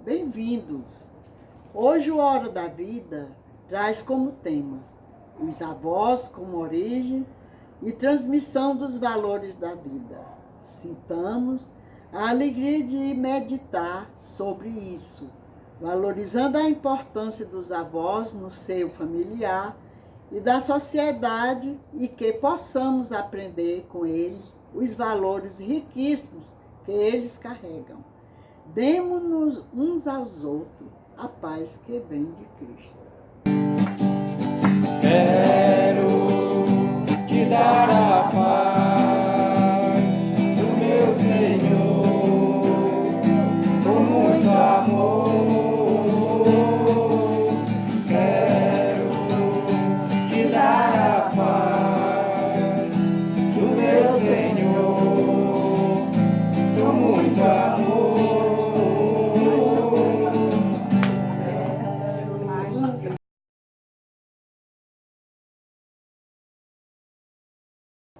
bem-vindos! Hoje o Hora da Vida traz como tema os avós como origem e transmissão dos valores da vida. Sintamos a alegria de meditar sobre isso, valorizando a importância dos avós no seio familiar e da sociedade e que possamos aprender com eles os valores riquíssimos que eles carregam. Demos-nos uns aos outros a paz que vem de Cristo. Quero te dar a paz do meu Senhor, com muito amor. Quero te dar a paz do meu Senhor, com muito amor.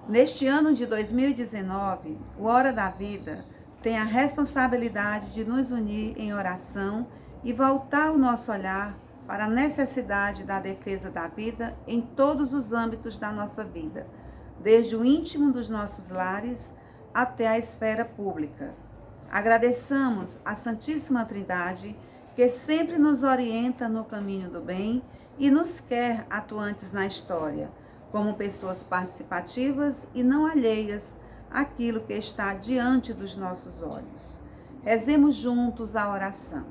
Neste ano de 2019, o Hora da Vida tem a responsabilidade de nos unir em oração e voltar o nosso olhar para a necessidade da defesa da vida em todos os âmbitos da nossa vida, desde o íntimo dos nossos lares até a esfera pública. Agradeçamos à Santíssima Trindade, que sempre nos orienta no caminho do bem e nos quer atuantes na história, como pessoas participativas e não alheias àquilo que está diante dos nossos olhos. Rezemos juntos a oração.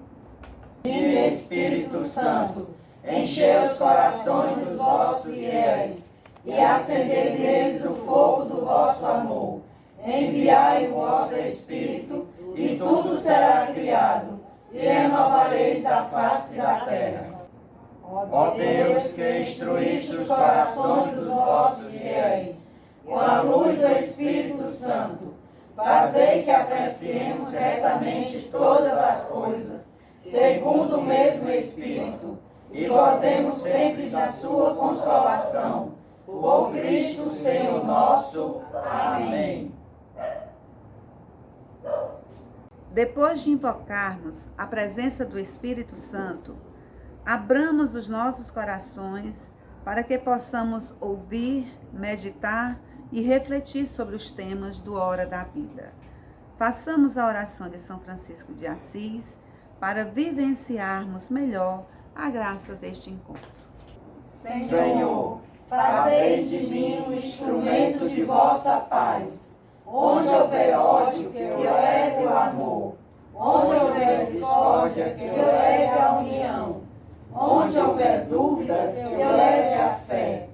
Vinde, Espírito Santo, enchei os corações dos vossos fiéis e acendei neles o fogo do vosso amor. Enviai o vosso Espírito e tudo será criado e renovareis a face da terra. Ó Deus, que instruíste os corações dos vossos fiéis, com a luz do Espírito Santo, fazei que apreciemos retamente todas as coisas, segundo o mesmo Espírito, e gozemos sempre da sua consolação. Por Cristo, Senhor nosso. Amém. Depois de invocarmos a presença do Espírito Santo, abramos os nossos corações para que possamos ouvir, meditar e refletir sobre os temas do Hora da Vida. Façamos a oração de São Francisco de Assis para vivenciarmos melhor a graça deste encontro. Senhor, fazei de mim um instrumento de vossa paz. Onde houver ódio, que eu leve o amor. Onde houver discórdia, que eu leve a união. Onde houver dúvidas, que eu leve a fé.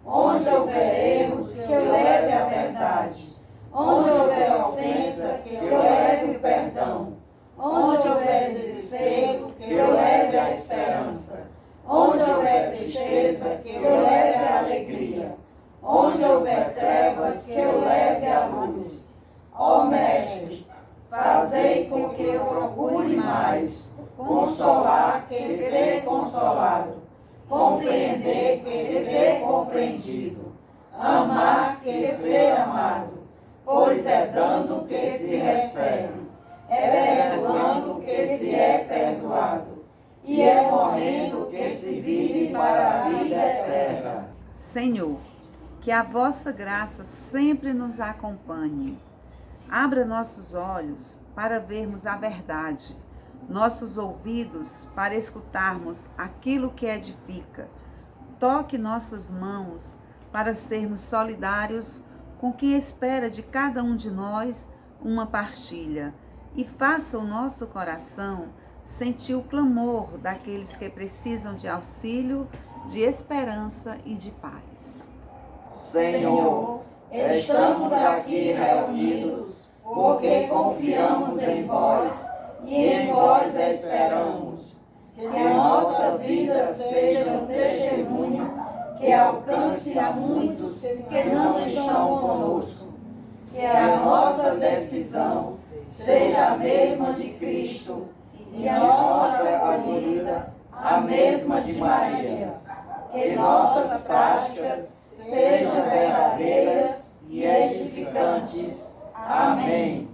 Onde houver erros, que eu leve a verdade. Onde houver ofensa, que eu leve o perdão. Onde houver desespero, que eu leve a esperança. Onde houver tristeza, que eu leve a alegria. Onde houver trevas, que eu leve a luz. Ó Mestre, fazei com que eu procure mais consolar que ser consolado, compreender que ser compreendido, amar que ser amado, pois é dando que se recebe, é perdoando que se é perdoado, e é morrendo que se vive para a vida eterna. Senhor, que a vossa graça sempre nos acompanhe. Abra nossos olhos para vermos a verdade, nossos ouvidos para escutarmos aquilo que edifica. Toque nossas mãos para sermos solidários com quem espera de cada um de nós uma partilha e faça o nosso coração sentir o clamor daqueles que precisam de auxílio, de esperança e de paz. Senhor, estamos aqui reunidos porque confiamos em vós e em vós esperamos. Que a nossa vida seja um testemunho que alcance a muitos que não estão conosco. Que a nossa decisão seja a mesma de Cristo e a nossa escolhida a mesma de Maria. Que nossas práticas sejam verdadeiras e edificantes. Amém.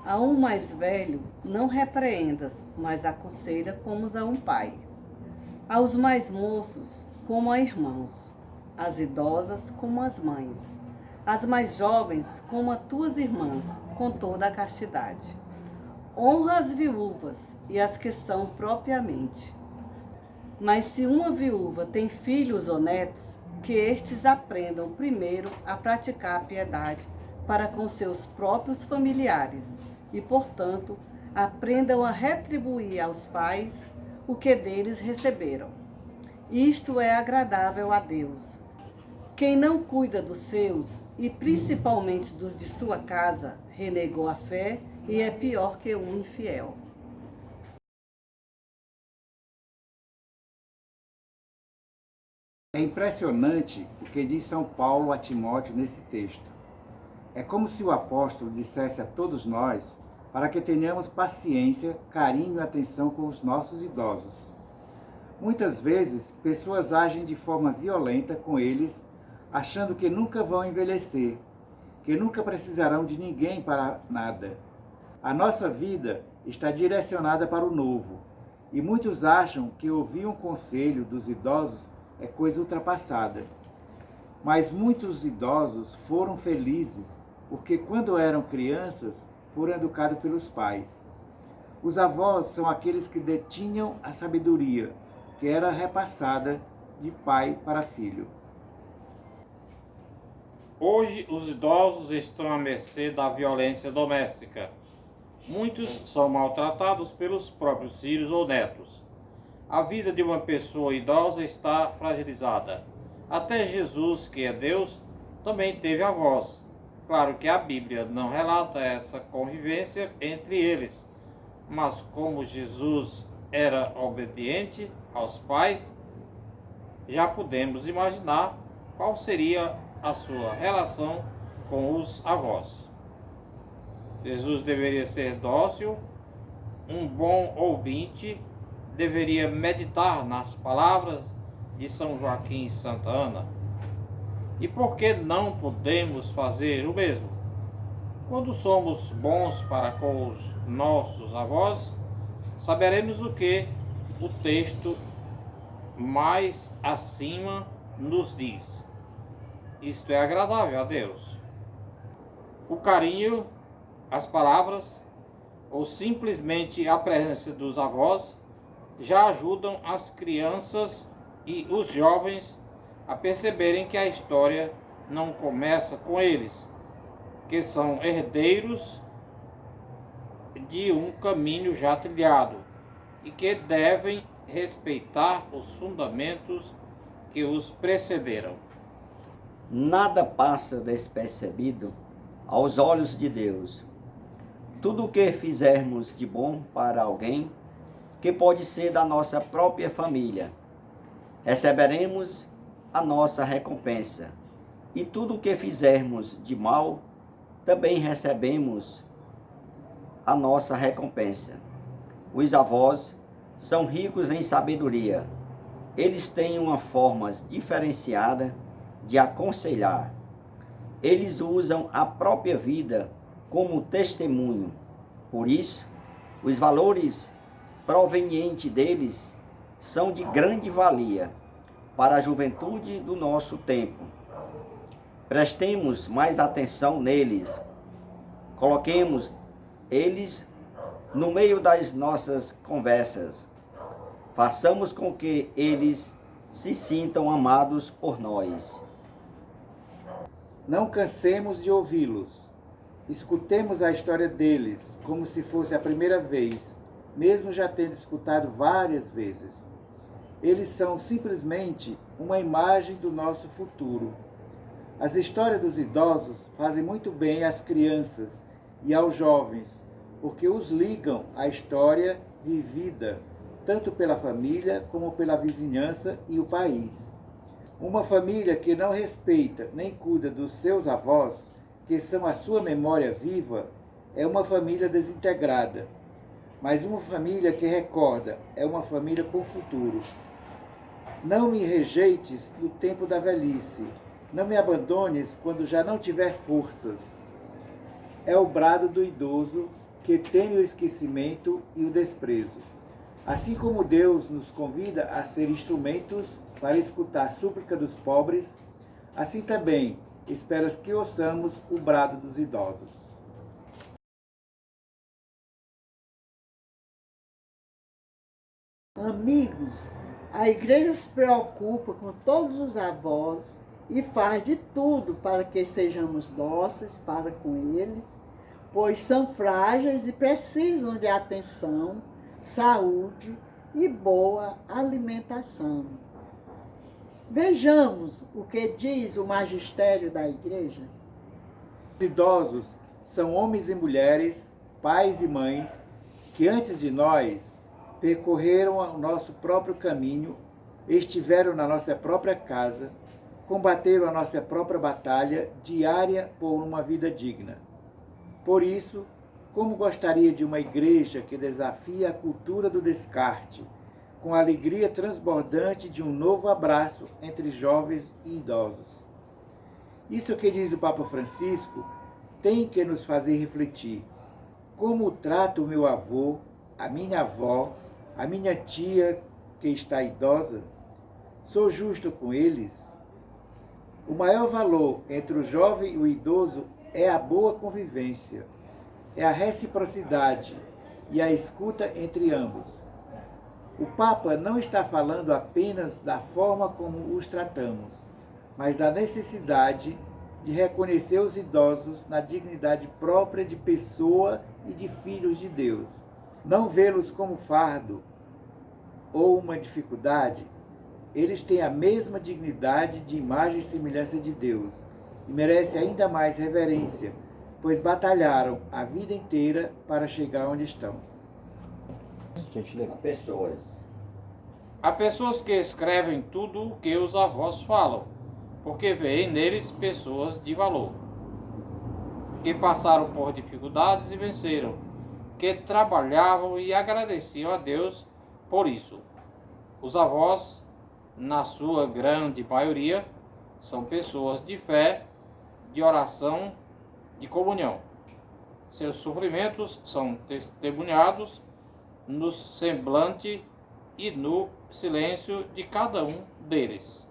A um mais velho não repreendas, mas aconselha como a um pai. Aos mais moços, como a irmãos. Às idosas, como as mães. As mais jovens, como a tuas irmãs, com toda a castidade. Honra as viúvas e as que são propriamente. Mas se uma viúva tem filhos ou netos, que estes aprendam primeiro a praticar a piedade para com seus próprios familiares e, portanto, aprendam a retribuir aos pais o que deles receberam. Isto é agradável a Deus. Quem não cuida dos seus, e principalmente dos de sua casa, renegou a fé e é pior que um infiel. É impressionante o que diz São Paulo a Timóteo nesse texto. É como se o apóstolo dissesse a todos nós para que tenhamos paciência, carinho e atenção com os nossos idosos. Muitas vezes, pessoas agem de forma violenta com eles, achando que nunca vão envelhecer, que nunca precisarão de ninguém para nada. A nossa vida está direcionada para o novo, e muitos acham que ouvir um conselho dos idosos é coisa ultrapassada. Mas muitos idosos foram felizes porque, quando eram crianças, foram educados pelos pais. Os avós são aqueles que detinham a sabedoria, que era repassada de pai para filho. Hoje, os idosos estão à mercê da violência doméstica. Muitos são maltratados pelos próprios filhos ou netos. A vida de uma pessoa idosa está fragilizada. Até Jesus, que é Deus, também teve avós. Claro que a Bíblia não relata essa convivência entre eles, mas como Jesus era obediente aos pais, já podemos imaginar qual seria a sua relação com os avós. Jesus deveria ser dócil, um bom ouvinte, deveria meditar nas palavras de São Joaquim e Santa Ana. E por que não podemos fazer o mesmo? Quando somos bons para com os nossos avós, saberemos o que o texto mais acima nos diz. Isto é agradável a Deus. O carinho, as palavras ou simplesmente a presença dos avós já ajudam as crianças e os jovens a perceberem que a história não começa com eles, que são herdeiros de um caminho já trilhado e que devem respeitar os fundamentos que os precederam. Nada passa despercebido aos olhos de Deus. Tudo o que fizermos de bom para alguém, que pode ser da nossa própria família, receberemos a nossa recompensa. E tudo o que fizermos de mal, também recebemos a nossa recompensa. Os avós são ricos em sabedoria. Eles têm uma forma diferenciada de aconselhar. Eles usam a própria vida como testemunho. Por isso, os valores provenientes deles são de grande valia para a juventude do nosso tempo. Prestemos mais atenção neles. Coloquemos eles no meio das nossas conversas. Façamos com que eles se sintam amados por nós. Não cansemos de ouvi-los. Escutemos a história deles como se fosse a primeira vez, mesmo já tendo escutado várias vezes. Eles são simplesmente uma imagem do nosso futuro. As histórias dos idosos fazem muito bem às crianças e aos jovens, porque os ligam à história vivida, tanto pela família como pela vizinhança e o país. Uma família que não respeita nem cuida dos seus avós, que são a sua memória viva, é uma família desintegrada. Mas uma família que recorda é uma família com futuro. Não me rejeites no tempo da velhice. Não me abandones quando já não tiver forças. É o brado do idoso que temem o esquecimento e o desprezo. Assim como Deus nos convida a ser instrumentos para escutar a súplica dos pobres, assim também esperas que ouçamos o brado dos idosos. Amigos, a igreja se preocupa com todos os avós e faz de tudo para que sejamos dóceis para com eles, pois são frágeis e precisam de atenção, saúde e boa alimentação. Vejamos o que diz o magistério da igreja. Os idosos são homens e mulheres, pais e mães, que antes de nós percorreram o nosso próprio caminho, estiveram na nossa própria casa, combateram a nossa própria batalha diária por uma vida digna. Por isso, como gostaria de uma igreja que desafia a cultura do descarte, com a alegria transbordante de um novo abraço entre jovens e idosos. Isso que diz o Papa Francisco tem que nos fazer refletir. Como trato o meu avô, a minha avó, a minha tia que está idosa? Sou justo com eles? O maior valor entre o jovem e o idoso é a boa convivência, é a reciprocidade e a escuta entre ambos. O Papa não está falando apenas da forma como os tratamos, mas da necessidade de reconhecer os idosos na dignidade própria de pessoa e de filhos de Deus. Não vê-los como fardo ou uma dificuldade. Eles têm a mesma dignidade de imagem e semelhança de Deus e merecem ainda mais reverência, pois batalharam a vida inteira para chegar onde estão. Há pessoas que escrevem tudo o que os avós falam, porque veem neles pessoas de valor, que passaram por dificuldades e venceram, que trabalhavam e agradeciam a Deus por isso. Os avós, na sua grande maioria, são pessoas de fé, de oração, de comunhão. Seus sofrimentos são testemunhados no semblante e no silêncio de cada um deles.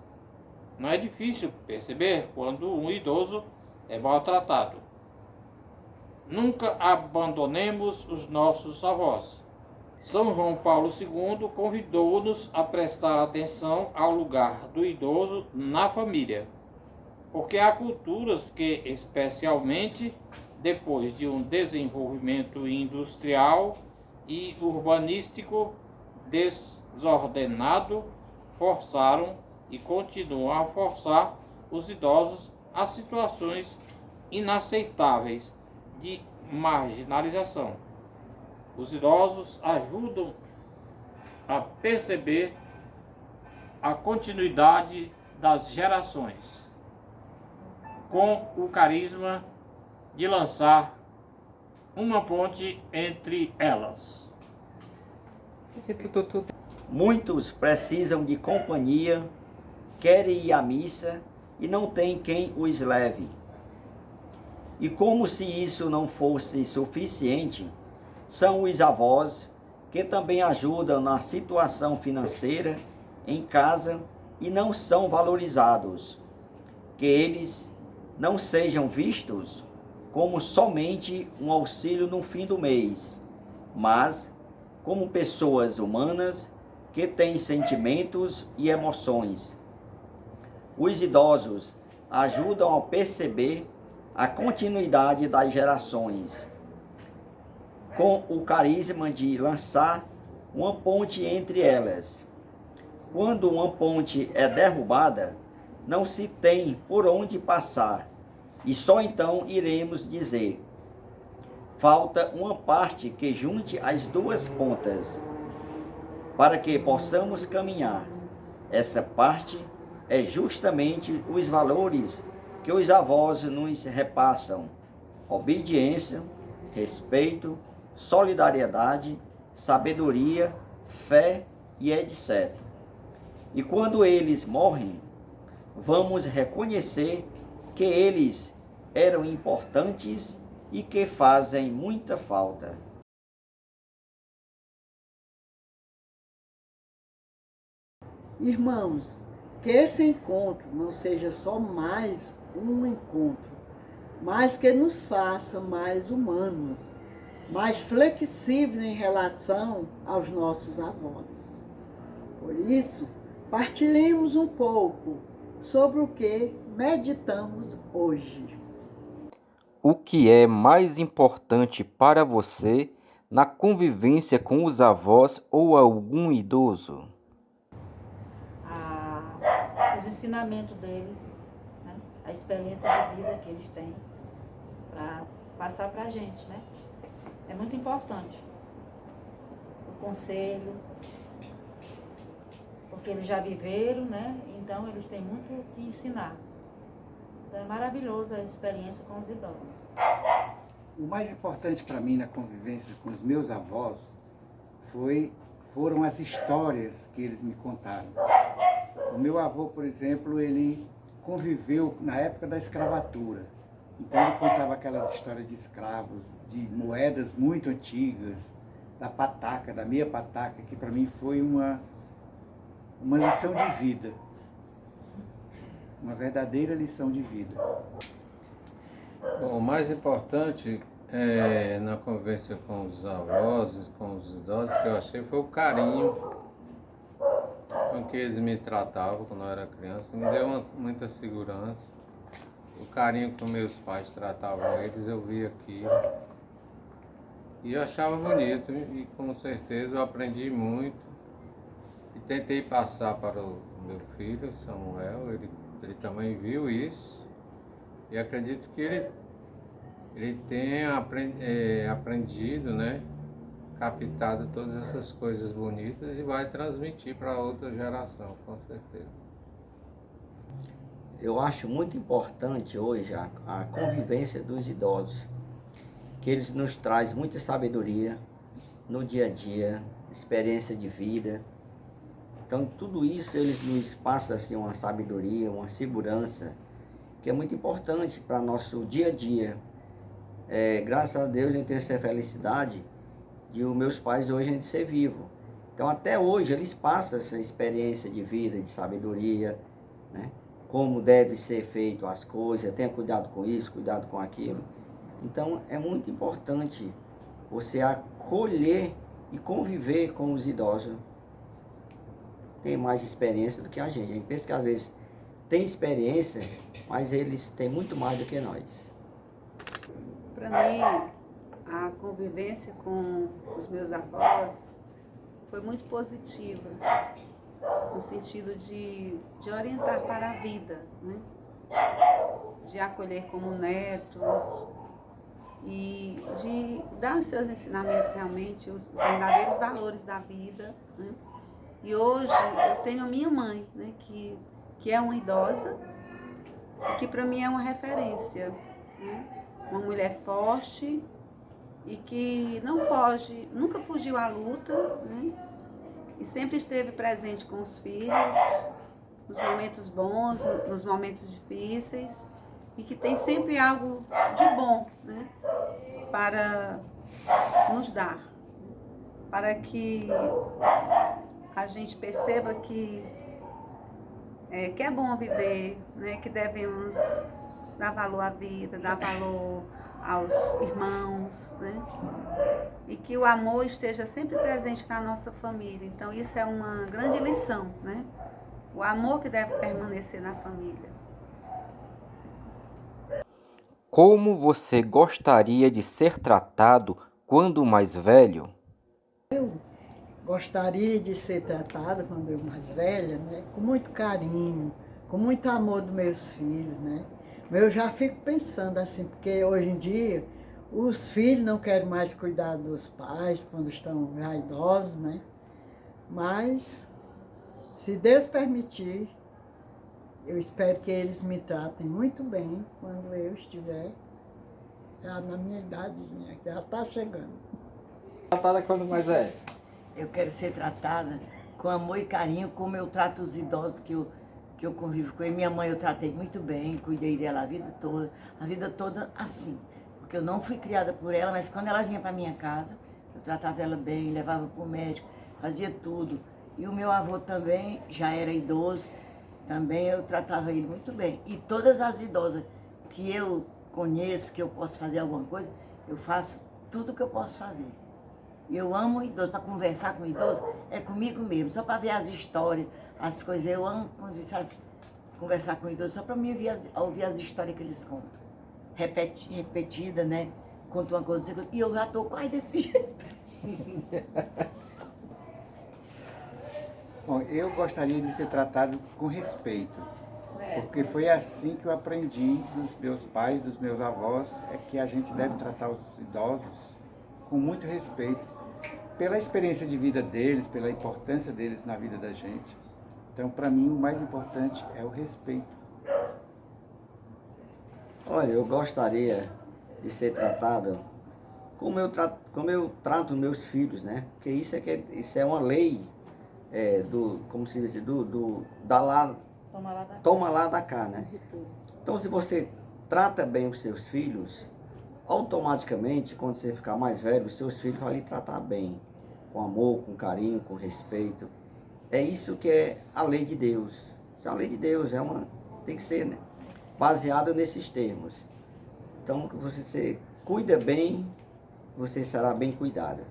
Não é difícil perceber quando um idoso é maltratado. Nunca abandonemos os nossos avós. São João Paulo II convidou-nos a prestar atenção ao lugar do idoso na família, porque há culturas que, especialmente depois de um desenvolvimento industrial e urbanístico desordenado, forçaram e continuam a forçar os idosos a situações inaceitáveis de marginalização. Os idosos ajudam a perceber a continuidade das gerações, com o carisma de lançar uma ponte entre elas. Muitos precisam de companhia, querem ir à missa e não tem quem os leve. E como se isso não fosse suficiente, são os avós que também ajudam na situação financeira em casa e não são valorizados. Que eles não sejam vistos como somente um auxílio no fim do mês, mas como pessoas humanas que têm sentimentos e emoções. Os idosos ajudam a perceber a continuidade das gerações, com o carisma de lançar uma ponte entre elas. Quando uma ponte é derrubada, não se tem por onde passar, e só então iremos dizer: falta uma parte que junte as duas pontas, para que possamos caminhar. Essa parte é justamente os valores que os avós nos repassam: obediência, respeito, solidariedade, sabedoria, fé e etc. E quando eles morrem, vamos reconhecer que eles eram importantes e que fazem muita falta. Irmãos, que esse encontro não seja só mais um encontro, mas que nos faça mais humanos, mais flexíveis em relação aos nossos avós. Por isso, partilhemos um pouco sobre o que meditamos hoje. O que é mais importante para você na convivência com os avós ou algum idoso? Os ensinamentos deles, né? A experiência de vida que eles têm para passar para a gente, né? É muito importante. O conselho, porque eles já viveram, né? Então eles têm muito o que ensinar. Então é maravilhoso a experiência com os idosos. O mais importante para mim na convivência com os meus avós foram as histórias que eles me contaram. O meu avô, por exemplo, ele conviveu na época da escravatura. Então ele contava aquelas histórias de escravos, de moedas muito antigas, da pataca, da meia pataca, que para mim foi uma lição de vida. Uma verdadeira lição de vida. Bom, o mais importante na convivência com os avós, com os idosos, que eu achei foi o carinho com que eles me tratavam quando eu era criança. Me deu muita segurança. O carinho que meus pais tratavam eles, eu via aquilo. E eu achava bonito, e com certeza eu aprendi muito. E tentei passar para o meu filho, Samuel, ele também viu isso. E acredito que ele tenha aprendido, né? Captado todas essas coisas bonitas e vai transmitir para outra geração, com certeza. Eu acho muito importante hoje a convivência dos idosos, que eles nos trazem muita sabedoria no dia a dia, experiência de vida. Então tudo isso eles nos passam assim, uma sabedoria, uma segurança, que é muito importante para nosso dia a dia. Graças a Deus eu tenho essa felicidade de os meus pais hoje a gente ser vivo. Então até hoje eles passam essa experiência de vida, de sabedoria, né? Como deve ser feito as coisas, tenha cuidado com isso, cuidado com aquilo. Então é muito importante você acolher e conviver com os idosos. Tem mais experiência do que a gente. A gente pensa que às vezes tem experiência, mas eles têm muito mais do que nós. Para mim, a convivência com os meus avós foi muito positiva, no sentido de orientar para a vida, né? De acolher como neto e de dar os seus ensinamentos realmente, os verdadeiros valores da vida, né? E hoje eu tenho a minha mãe, né? Que é uma idosa e que para mim é uma referência, né? Uma mulher forte e que não foge, nunca fugiu à luta, né? E sempre esteve presente com os filhos, nos momentos bons, nos momentos difíceis, e que tem sempre algo de bom, né? Para nos dar, para que a gente perceba que é bom viver, né? Que devemos dar valor à vida, dar valor aos irmãos, né? E que o amor esteja sempre presente na nossa família. Então isso é uma grande lição, né? O amor que deve permanecer na família. Como você gostaria de ser tratado quando mais velho? Eu gostaria de ser tratada quando eu mais velha, né? Com muito carinho, com muito amor dos meus filhos, né? Eu já fico pensando assim, porque hoje em dia os filhos não querem mais cuidar dos pais quando estão já idosos, né? Mas, se Deus permitir, eu espero que eles me tratem muito bem quando eu estiver já na minha idadezinha, que já está chegando. Tratada quando mais velho? Eu quero ser tratada com amor e carinho, como eu trato os idosos que eu convivo com ele. Minha mãe eu tratei muito bem, cuidei dela a vida toda assim. porque eu não fui criada por ela, mas quando ela vinha para minha casa, eu tratava ela bem, levava para o médico, fazia tudo. E o meu avô também já era idoso, também eu tratava ele muito bem. E todas as idosas que eu conheço, que eu posso fazer alguma coisa, eu faço tudo que eu posso fazer. Eu amo idoso, para conversar com idoso, é comigo mesmo, só para ver as histórias, as coisas. Eu amo conversar com idoso, só para mim ouvir as histórias que eles contam. Repetida, né? Conta uma coisa, e eu já estou quase desse jeito. Bom, eu gostaria de ser tratado com respeito, porque foi assim que eu aprendi dos meus pais, dos meus avós, é que a gente deve tratar os idosos com muito respeito, pela experiência de vida deles, pela importância deles na vida da gente. Então, para mim, o mais importante é o respeito. Olha, eu gostaria de ser tratado como eu trato meus filhos, né? Porque isso é uma lei como se diz, toma lá da cá, né? Então, se você trata bem os seus filhos, automaticamente, quando você ficar mais velho, os seus filhos vão lhe tratar bem, com amor, com carinho, com respeito. É isso que é a lei de Deus. A lei de Deus tem que ser, né, baseada nesses termos. Então, você cuida bem, você será bem cuidada.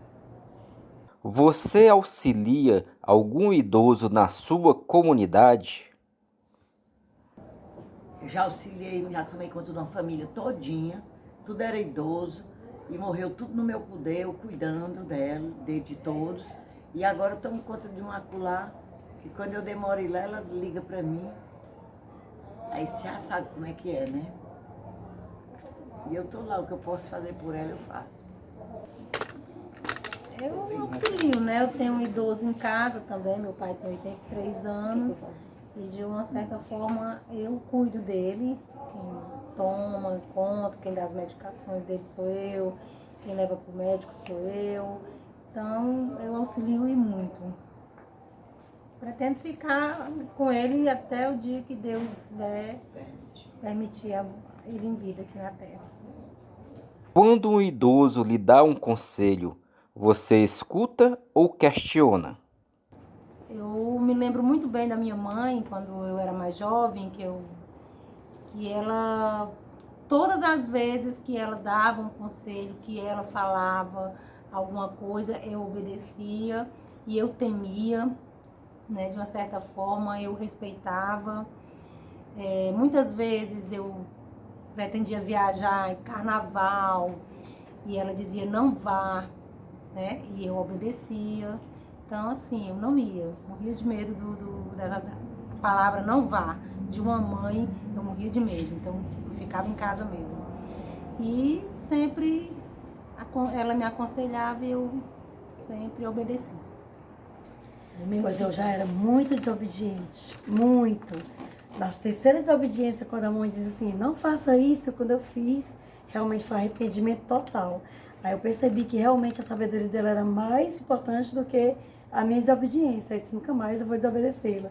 Você auxilia algum idoso na sua comunidade? Eu já auxiliei, já tomei conta de uma família todinha, tudo era idoso, e morreu tudo no meu poder, eu cuidando de todos. E agora eu tomo conta de uma acolá, que quando eu demoro ir lá, ela liga para mim. Aí você já sabe como é que é, né? E eu tô lá, o que eu posso fazer por ela, eu faço. Eu auxilio, né? Eu tenho um idoso em casa também, meu pai tem 83 anos. E de uma certa forma eu cuido dele. Quem toma conta, quem dá as medicações dele sou eu, quem leva para o médico sou eu. Então eu auxilio e muito. Pretendo ficar com ele até o dia que Deus permitir ele em vida aqui na Terra. Quando um idoso lhe dá um conselho, você escuta ou questiona? Eu me lembro muito bem da minha mãe, quando eu era mais jovem, que ela, todas as vezes que ela dava um conselho, que ela falava alguma coisa, eu obedecia e eu temia, né? De uma certa forma, eu respeitava. Muitas vezes eu pretendia viajar em carnaval e ela dizia não vá, né? E eu obedecia. Então, assim, eu não ia, morria de medo da palavra não vá. De uma mãe, eu morria de medo, então eu ficava em casa mesmo. E sempre ela me aconselhava e eu sempre obedeci. Pois eu já era muito desobediente, muito. Das terceiras desobediências, quando a mãe diz assim, não faça isso, quando eu fiz, realmente foi arrependimento total. Aí eu percebi que realmente a sabedoria dela era mais importante do que a minha desobediência. Eu disse, nunca mais eu vou desobedecê-la.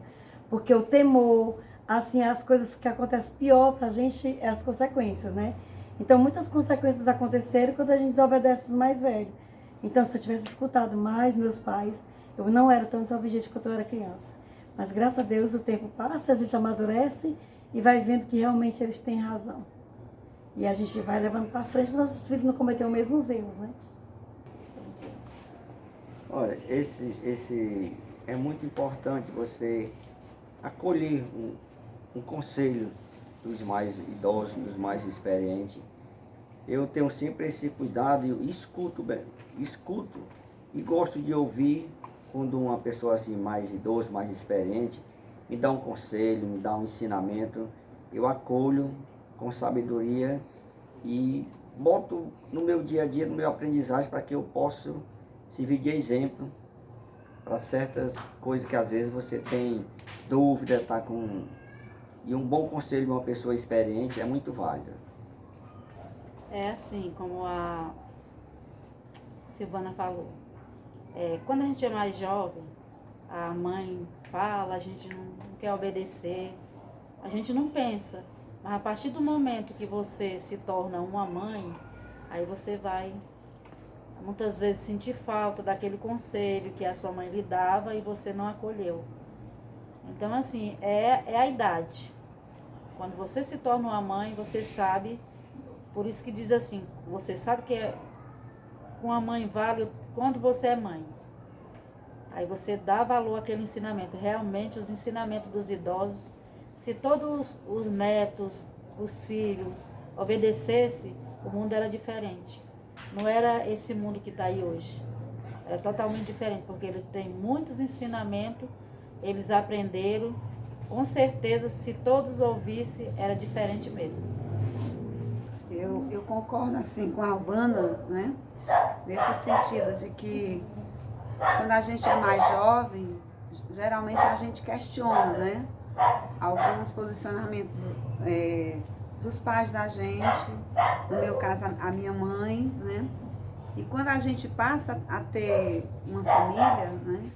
Porque o temor, assim, as coisas que acontecem pior pra gente é as consequências, né? Então, muitas consequências aconteceram quando a gente desobedece os mais velhos. Então, se eu tivesse escutado mais meus pais, eu não era tão desobediente quando eu era criança. Mas, graças a Deus, o tempo passa, a gente amadurece e vai vendo que realmente eles têm razão. E a gente vai levando para frente para nossos filhos não cometerem os mesmos erros, né? Olha, esse é muito importante você acolher um conselho dos mais idosos, dos mais experientes. Eu tenho sempre esse cuidado e escuto e gosto de ouvir quando uma pessoa assim mais idosa, mais experiente, me dá um conselho, me dá um ensinamento, eu acolho com sabedoria e boto no meu dia a dia, no meu aprendizagem, para que eu possa servir de exemplo para certas coisas que às vezes você tem dúvida, tá com... E um bom conselho de uma pessoa experiente é muito válido. É assim, como a Silvana falou. Quando a gente é mais jovem, a mãe fala, a gente não quer obedecer, a gente não pensa. Mas a partir do momento que você se torna uma mãe, Aí você vai, muitas vezes, sentir falta daquele conselho que a sua mãe lhe dava e você não acolheu. Então, assim, é a idade. Quando você se torna uma mãe, você sabe, por isso que diz assim, você sabe que com a mãe vale quando você é mãe. Aí você dá valor àquele ensinamento. Realmente, os ensinamentos dos idosos, se todos os netos, os filhos, obedecessem, o mundo era diferente. Não era esse mundo que está aí hoje. Era totalmente diferente, porque ele tem muitos ensinamentos, eles aprenderam. Com certeza, se todos ouvissem, era diferente mesmo. Eu concordo assim com a Albana, né? Nesse sentido de que quando a gente é mais jovem, geralmente a gente questiona, né? Alguns posicionamentos dos pais da gente, no meu caso a minha mãe, né? E quando a gente passa a ter uma família, né?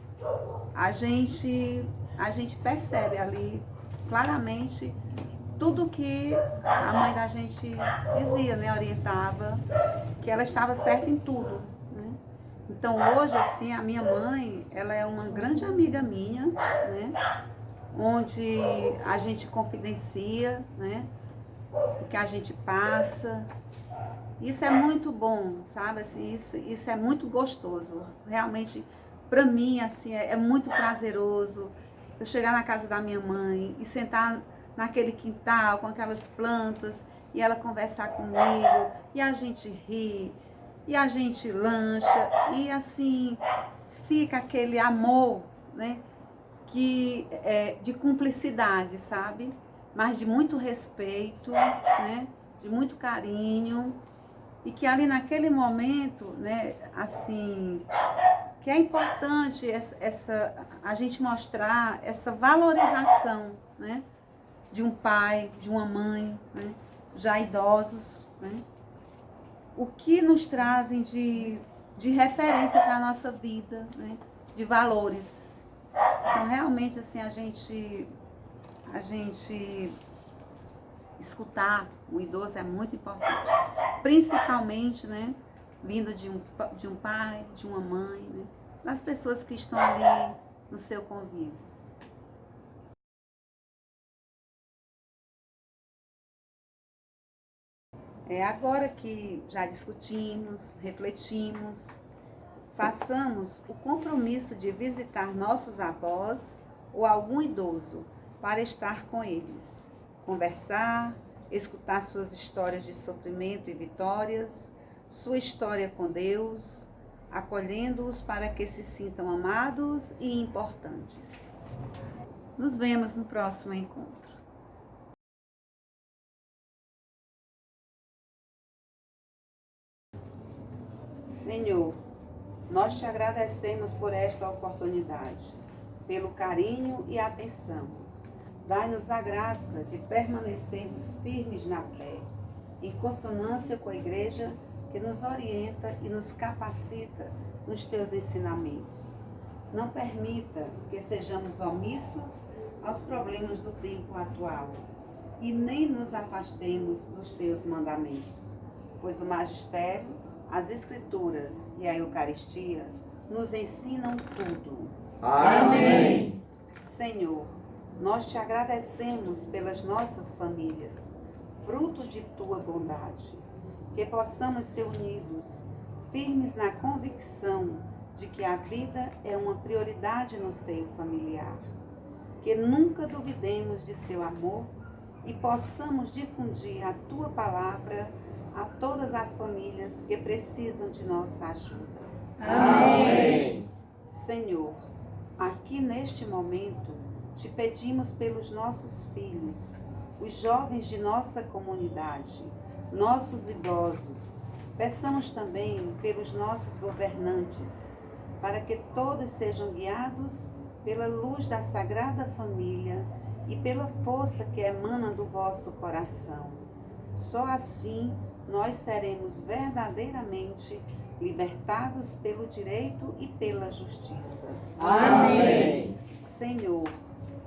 A gente percebe ali claramente tudo que a mãe da gente dizia, né? Orientava, que ela estava certa em tudo, né? Então hoje, assim, a minha mãe, ela é uma grande amiga minha, né? Onde a gente confidencia, né? O que a gente passa. Isso é muito bom, sabe? Assim, isso é muito gostoso. Realmente, para mim, assim, é muito prazeroso eu chegar na casa da minha mãe e sentar naquele quintal com aquelas plantas e ela conversar comigo e a gente ri e a gente lancha e assim fica aquele amor, né? Que de cumplicidade, sabe? Mas de muito respeito, né? De muito carinho. E que ali naquele momento, né, assim, que é importante a gente mostrar essa valorização, né, de um pai, de uma mãe, né, já idosos, né, o que nos trazem de referência para a nossa vida, né, de valores. Então, realmente, assim, a gente escutar o idoso é muito importante, principalmente, né, vindo de um pai, de uma mãe, né, das pessoas que estão ali no seu convívio. Agora que já discutimos, refletimos, façamos o compromisso de visitar nossos avós ou algum idoso para estar com eles. Conversar, escutar suas histórias de sofrimento e vitórias, sua história com Deus, acolhendo-os para que se sintam amados e importantes. Nos vemos no próximo encontro. Senhor, nós te agradecemos por esta oportunidade, pelo carinho e atenção. Dai-nos a graça de permanecermos firmes na fé, em consonância com a Igreja que nos orienta e nos capacita nos teus ensinamentos. Não permita que sejamos omissos aos problemas do tempo atual e nem nos afastemos dos teus mandamentos, pois o magistério, as Escrituras e a Eucaristia nos ensinam tudo. Amém. Senhor, nós te agradecemos pelas nossas famílias, fruto de tua bondade, que possamos ser unidos, firmes na convicção de que a vida é uma prioridade no seio familiar, que nunca duvidemos de seu amor e possamos difundir a tua palavra a todas as famílias que precisam de nossa ajuda. Amém. Senhor, aqui neste momento, te pedimos pelos nossos filhos, os jovens de nossa comunidade, nossos idosos. Peçamos também pelos nossos governantes, para que todos sejam guiados pela luz da Sagrada Família e pela força que emana do vosso coração. Só assim nós seremos verdadeiramente libertados pelo direito e pela justiça. Amém. Senhor,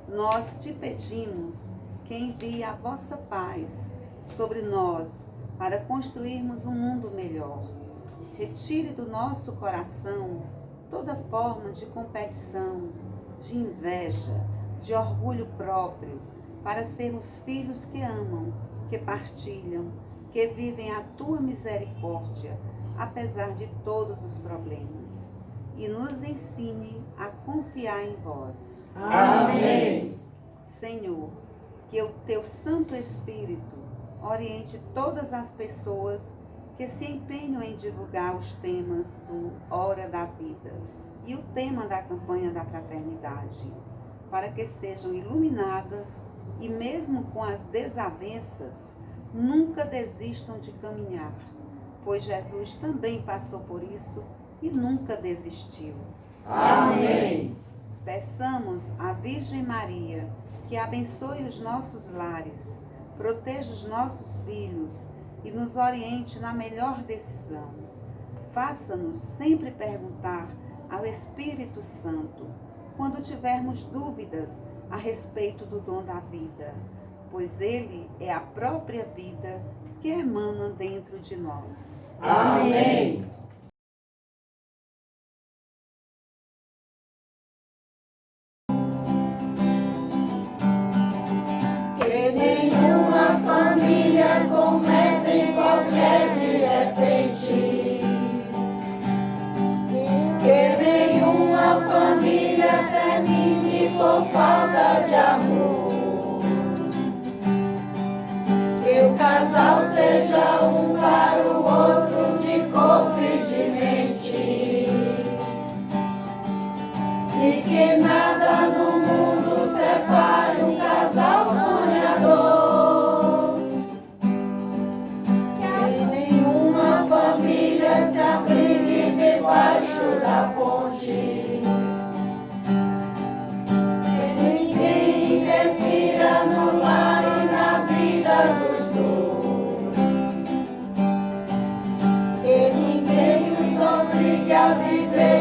nós te pedimos que envie a vossa paz sobre nós, para construirmos um mundo melhor. Retire do nosso coração toda forma de competição, de inveja, de orgulho próprio, para sermos filhos que amam, que partilham, que vivem a tua misericórdia, apesar de todos os problemas. E nos ensine a confiar em vós. Amém. Senhor, que o teu Santo Espírito oriente todas as pessoas que se empenham em divulgar os temas do Hora da Vida e o tema da campanha da fraternidade, para que sejam iluminadas e mesmo com as desavenças, nunca desistam de caminhar, pois Jesus também passou por isso e nunca desistiu. Amém. Peçamos à Virgem Maria que abençoe os nossos lares, proteja os nossos filhos e nos oriente na melhor decisão. Faça-nos sempre perguntar ao Espírito Santo quando tivermos dúvidas a respeito do dom da vida, pois ele é a própria vida que emana dentro de nós. Amém. Que nenhuma família comece em qualquer de repente. Que nenhuma família termine por falta de amor. Que o casal seja um para o outro de corpo e de mente. E que nada no mundo separe um casal sonhador. Que nenhuma família se abrigue debaixo da ponte. Que ninguém interfira no lar e na vida dos dois. Que ninguém os obrigue a viver